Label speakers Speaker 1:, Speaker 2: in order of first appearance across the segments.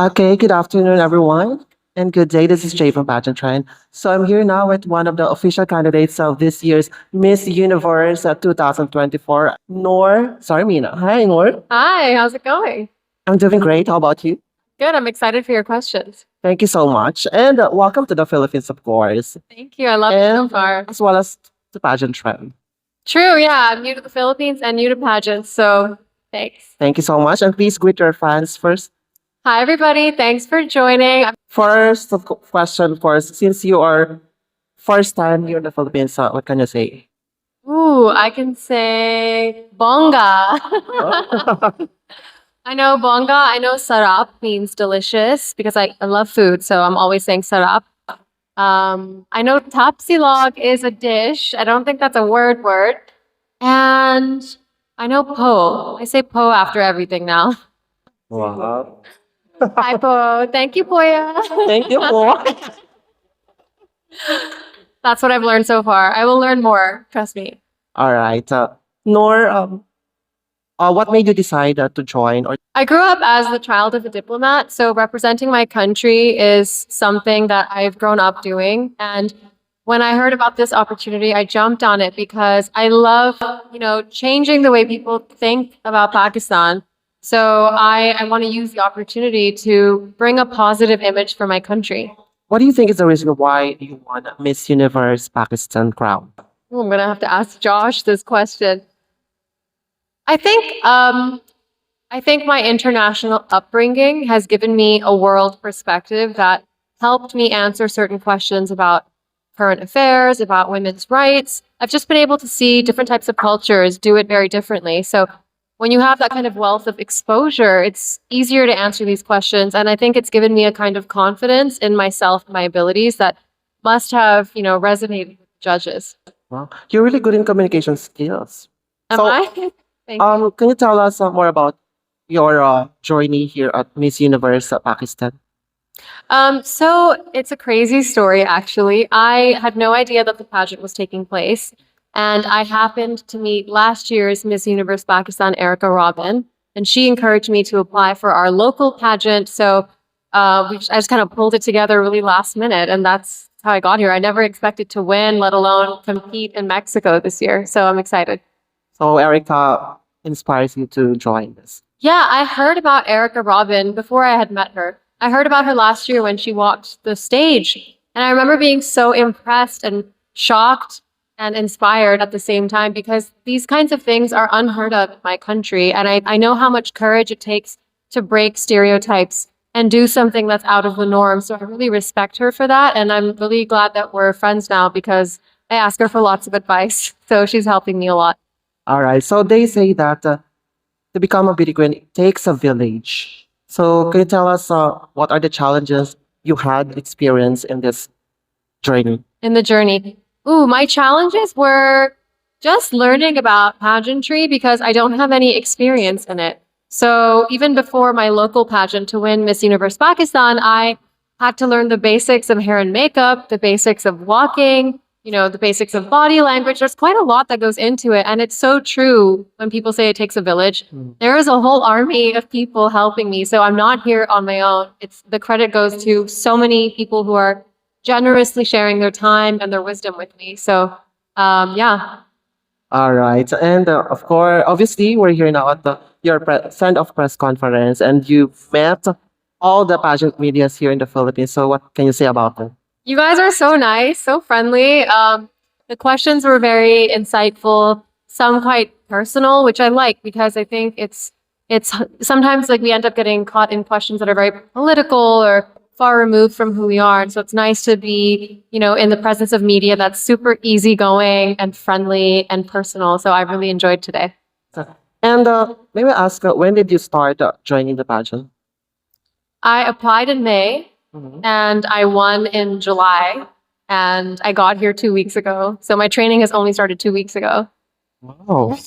Speaker 1: Okay, good afternoon, everyone, and good day. This is Jay from Pageant Trend. So I'm here now with one of the official candidates of this year's Miss Universe 2024, Noor Xarmina. Hi, Noor.
Speaker 2: Hi, how's it going?
Speaker 1: I'm doing great. How about you?
Speaker 2: Good, I'm excited for your questions.
Speaker 1: Thank you so much, and welcome to the Philippines, of course,
Speaker 2: Thank you. I love it so
Speaker 1: and
Speaker 2: far.
Speaker 1: as well as the Pageant Trend.
Speaker 2: True, yeah, I'm new to the Philippines and new to pageants, so thanks.
Speaker 1: Thank you so much, and please greet your fans first.
Speaker 2: Hi, everybody. Thanks for joining.
Speaker 1: First question, of course, since you are first time here in the Philippines, what can you say?
Speaker 2: Ooh, I can say bonga. I know bonga. I know sarap means delicious because I love food, so I'm always saying sarap. I know tapsilog is a dish. I don't think that's a word. And I know po. I say po after everything now.
Speaker 1: Wow.
Speaker 2: Hi, po. Thank you, Poya.
Speaker 1: Thank you po.
Speaker 2: That's what I've learned so far. I will learn more. Trust me.
Speaker 1: All right. Nor, what made you decide to join? Or
Speaker 2: I grew up as the child of a diplomat, so representing my country is something that I've grown up doing. And when I heard about this opportunity, I jumped on it because I love, changing the way people think about Pakistan. So I want to use the opportunity to bring a positive image for my country.
Speaker 1: what do you think is the reason why you won Miss Universe Pakistan crown?
Speaker 2: Ooh, I'm gonna have to ask Josh this question. I think I think my international upbringing has given me a world perspective that helped me answer certain questions about current affairs, about women's rights. I've just been able to see different types of cultures do it very differently. So when you have that kind of wealth of exposure, it's easier to answer these questions. And I think it's given me a kind of confidence in myself, my abilities that must have, resonated with judges.
Speaker 1: Well, you're really good in communication skills.
Speaker 2: Am
Speaker 1: So,
Speaker 2: I? Thank you.
Speaker 1: can you tell us more about your journey here at Miss Universe Pakistan?
Speaker 2: So it's a crazy story, actually. I had no idea that the pageant was taking place. And I happened to meet last year's Miss Universe Pakistan, Erica Robin, and she encouraged me to apply for our local pageant. So I just kind of pulled it together really last minute, and that's how I got here. I never expected to win, let alone compete in Mexico this year. So I'm excited.
Speaker 1: So, Erica inspires you to join this.
Speaker 2: Yeah, I heard about Erica Robin before I had met her. I heard about her last year when she walked the stage. And I remember being so impressed and shocked and inspired at the same time because these kinds of things are unheard of in my country. And I know how much courage it takes to break stereotypes and do something that's out of the norm. So I really respect her for that. And I'm really glad that we're friends now because I ask her for lots of advice. So she's helping me a lot.
Speaker 1: All right. So, they say that to become a beauty queen, it takes a village. So, can you tell us what are the challenges you had experience in this journey?
Speaker 2: In the journey. Ooh, my challenges were just learning about pageantry because I don't have any experience in it. So even before my local pageant to win Miss Universe Pakistan, I had to learn the basics of hair and makeup, the basics of walking, the basics of body language. There's quite a lot that goes into it. And it's so true when people say it takes a village. There is a whole army of people helping me. So I'm not here on my own. It's the credit goes to so many people who are generously sharing their time and their wisdom with me. So, yeah.
Speaker 1: All right. And of course, obviously, we're here now at your send-off press conference, and you've met all the pageant medias here in the Philippines. So, what can you say about them?
Speaker 2: You guys are so nice, so friendly. The questions were very insightful, some quite personal, which I like because I think it's sometimes like we end up getting caught in questions that are very political or far removed from who we are. And so it's nice to be, in the presence of media that's super easygoing and friendly and personal. So I really enjoyed today.
Speaker 1: And maybe ask, when did you start joining the pageant?
Speaker 2: I applied in May
Speaker 1: Mhm.
Speaker 2: and I won in July. And I got here 2 weeks ago. So my training has only started 2 weeks ago.
Speaker 1: Wow.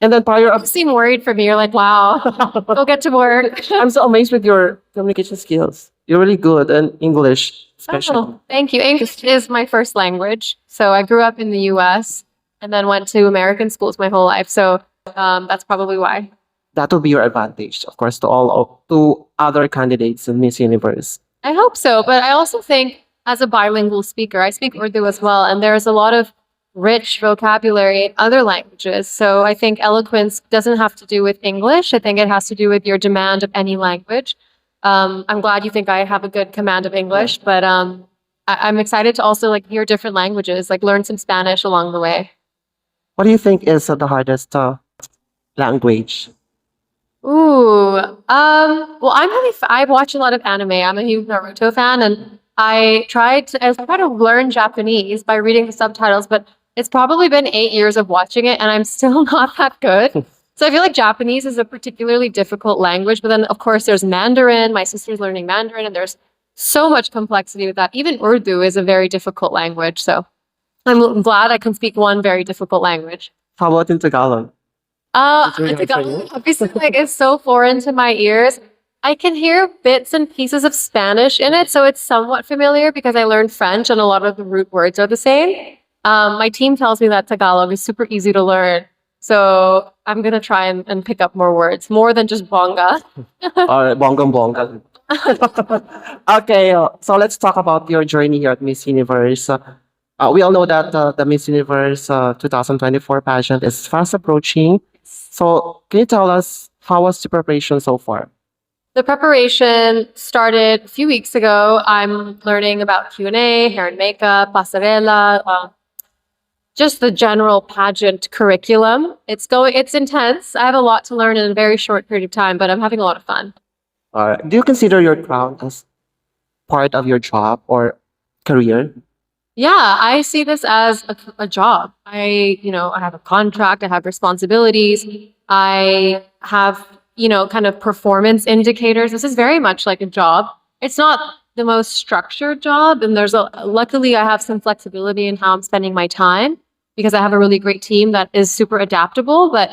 Speaker 1: And then prior,
Speaker 2: You seem worried for me. You're like, wow, go get to work.
Speaker 1: I'm so amazed with your communication skills. You're really good in English, especially.
Speaker 2: Oh, thank you. English is my first language. So I grew up in the US and then went to American schools my whole life. So that's probably why.
Speaker 1: that will be your advantage, of course, to to other candidates in Miss Universe.
Speaker 2: I hope so, but I also think as a bilingual speaker, I speak Urdu as well, and there's a lot of rich vocabulary in other languages. So I think eloquence doesn't have to do with English. I think it has to do with your demand of any language. I'm glad you think I have a good command of English, but I'm excited to also like hear different languages, like learn some Spanish along the way.
Speaker 1: What do you think is the hardest language?
Speaker 2: Ooh, well, I watch a lot of anime. I'm a huge Naruto fan, and I tried to learn Japanese by reading the subtitles, but it's probably been 8 years of watching it, and I'm still not that good. So I feel like Japanese is a particularly difficult language, but then of course there's Mandarin. My sister's learning Mandarin, and there's so much complexity with that. Even Urdu is a very difficult language, so I'm glad I can speak one very difficult language.
Speaker 1: How about in Tagalog? It's really hard for you?
Speaker 2: Tagalog obviously like is so foreign to my ears. I can hear bits and pieces of Spanish in it, so it's somewhat familiar because I learned French and a lot of the root words are the same. My team tells me that Tagalog is super easy to learn, so I'm gonna try and pick up more words, more than just bonga.
Speaker 1: Or bonggang bongga? Okay, so let's talk about your journey here at Miss Universe. We all know that the Miss Universe 2024 pageant is fast approaching. So, can you tell us how was the preparation so far?
Speaker 2: The preparation started a few weeks ago. I'm learning about Q&A, hair and makeup, pasarela, just the general pageant curriculum. It's intense. I have a lot to learn in a very short period of time, but I'm having a lot of fun.
Speaker 1: Do you consider your crown as part of your job or career?
Speaker 2: Yeah, I see this as a job. I have a contract, I have responsibilities, I have, kind of performance indicators. This is very much like a job. It's not the most structured job, and luckily I have some flexibility in how I'm spending my time because I have a really great team that is super adaptable, but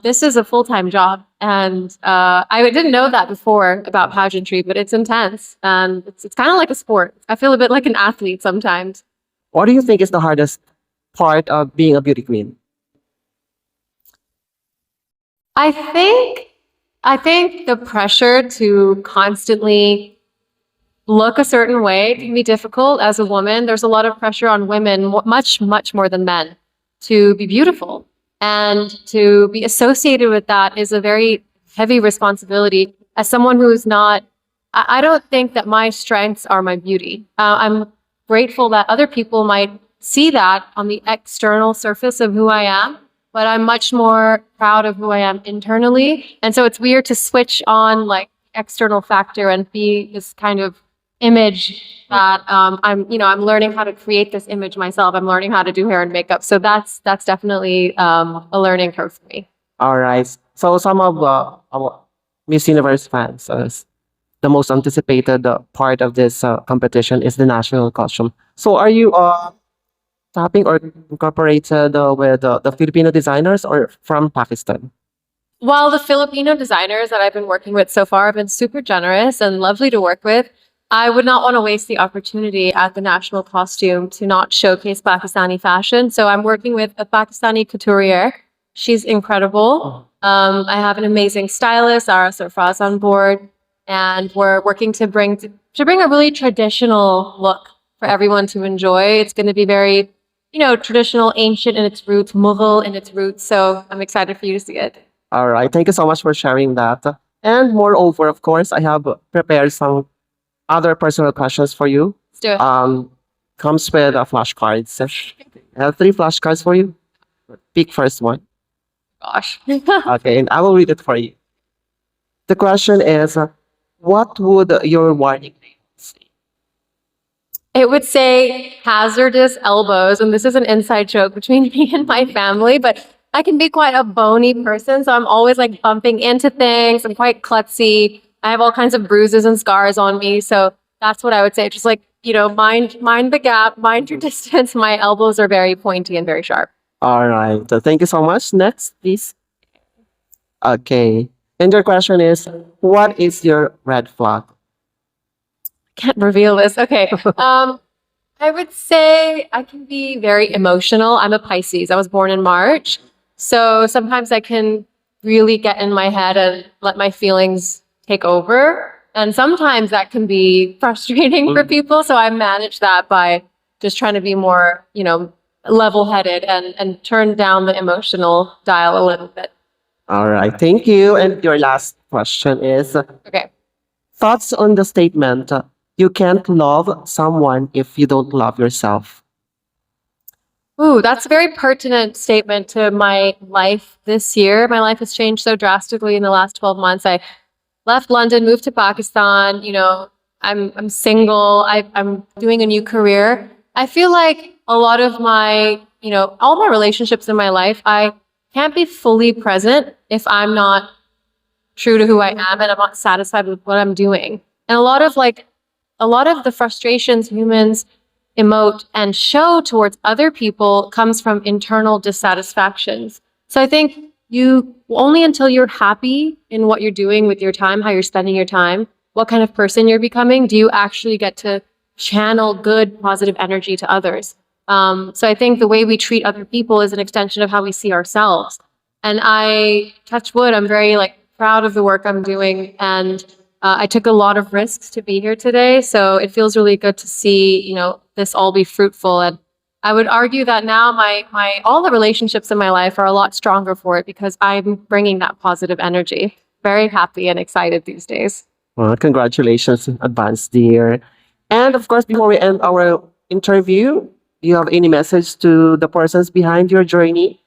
Speaker 2: this is a full-time job, and I didn't know that before about pageantry, but it's intense and it's kind of like a sport. I feel a bit like an athlete sometimes.
Speaker 1: What do you think is the hardest part of being a beauty queen?
Speaker 2: I think I think the pressure to constantly look a certain way can be difficult as a woman. There's a lot of pressure on women, much, much more than men, to be beautiful. And to be associated with that is a very heavy responsibility. As someone who's not, I don't think that my strengths are my beauty. I'm grateful that other people might see that on the external surface of who I am, but I'm much more proud of who I am internally. And so it's weird to switch on like external factor and be this kind of image that I'm learning how to create this image myself. I'm learning how to do hair and makeup. So that's definitely a learning curve for me.
Speaker 1: All right. So some of our Miss Universe fans, the most anticipated part of this competition is the national costume. So are you tapping or incorporated with the Filipino designers or from Pakistan?
Speaker 2: While the Filipino designers that I've been working with so far have been super generous and lovely to work with, I would not want to waste the opportunity at the national costume to not showcase Pakistani fashion. So I'm working with a Pakistani couturier. She's incredible. I have an amazing stylist, Ara Sarfraz, on board, and we're working to bring a really traditional look for everyone to enjoy. It's going to be very, traditional, ancient in its roots, Mughal in its roots. So I'm excited for you to see it.
Speaker 1: All right. Thank you so much for sharing that. And moreover, of course, I have prepared some other personal questions for you.
Speaker 2: Let's do it.
Speaker 1: Comes with flashcards. I have 3 flashcards for you. Pick first one.
Speaker 2: Gosh.
Speaker 1: Okay, and I will read it for you. The question is, what would your warning label say?
Speaker 2: It would say hazardous elbows, and this is an inside joke between me and my family, but I can be quite a bony person, so I'm always like bumping into things. I'm quite klutzy. I have all kinds of bruises and scars on me, so that's what I would say. Just like, mind the gap, mind your distance. My elbows are very pointy and very sharp.
Speaker 1: All right. So thank you so much. Next, please. Okay. And your question is, what is your red flag?
Speaker 2: Can't reveal this. Okay. I would say I can be very emotional. I'm a Pisces. I was born in March. So sometimes I can really get in my head and let my feelings take over. And sometimes that can be frustrating for people. So I manage that by just trying to be more, level headed and turn down the emotional dial a little bit.
Speaker 1: All right, thank you. And your last question is
Speaker 2: Okay.
Speaker 1: thoughts on the statement, you can't love someone if you don't love yourself.
Speaker 2: Ooh, that's a very pertinent statement to my life this year. My life has changed so drastically in the last 12 months. I left London, moved to Pakistan. I'm single. I'm doing a new career. I feel like a lot of my, all my relationships in my life, I can't be fully present if I'm not true to who I am and I'm not satisfied with what I'm doing. And a lot of the frustrations humans emote and show towards other people comes from internal dissatisfactions. So I think you only until you're happy in what you're doing with your time, how you're spending your time, what kind of person you're becoming, do you actually get to channel good, positive energy to others. So I think the way we treat other people is an extension of how we see ourselves. And I touch wood, I'm very proud of the work I'm doing, and I took a lot of risks to be here today. So it feels really good to see, this all be fruitful. And I would argue that now my all the relationships in my life are a lot stronger for it because I'm bringing that positive energy. Very happy and excited these days.
Speaker 1: Well, congratulations in advance, dear. And of course, before we end our interview, do you have any message to the persons behind your journey?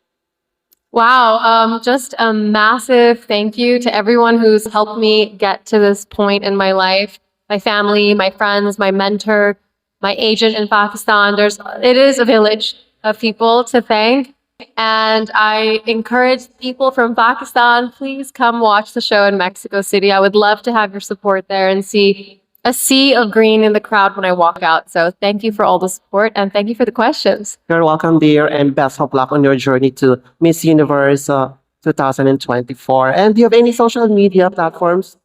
Speaker 2: Wow, just a massive thank you to everyone who's helped me get to this point in my life. My family, my friends, my mentor, my agent in Pakistan. It is a village of people to thank. And I encourage people from Pakistan, please come watch the show in Mexico City. I would love to have your support there and see a sea of green in the crowd when I walk out. So thank you for all the support and thank you for the questions.
Speaker 1: You're welcome, dear, and best of luck on your journey to Miss Universe 2024. And do you have any social media platforms?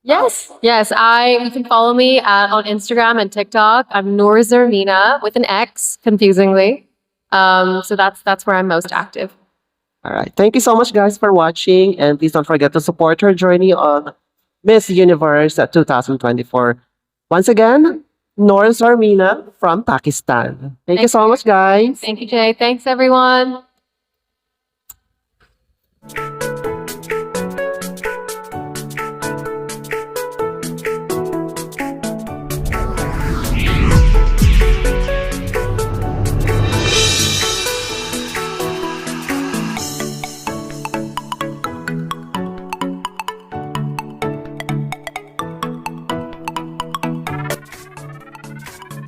Speaker 2: Yes, you can follow me on Instagram and TikTok. I'm Noor Xarmina with an X, confusingly. So that's where I'm most active.
Speaker 1: All right. Thank you so much, guys, for watching. And please don't forget to support her journey on Miss Universe 2024. Once again, Noor Xarmina from Pakistan. Thank you so much, guys.
Speaker 2: Thank you, Jay. Thanks, everyone.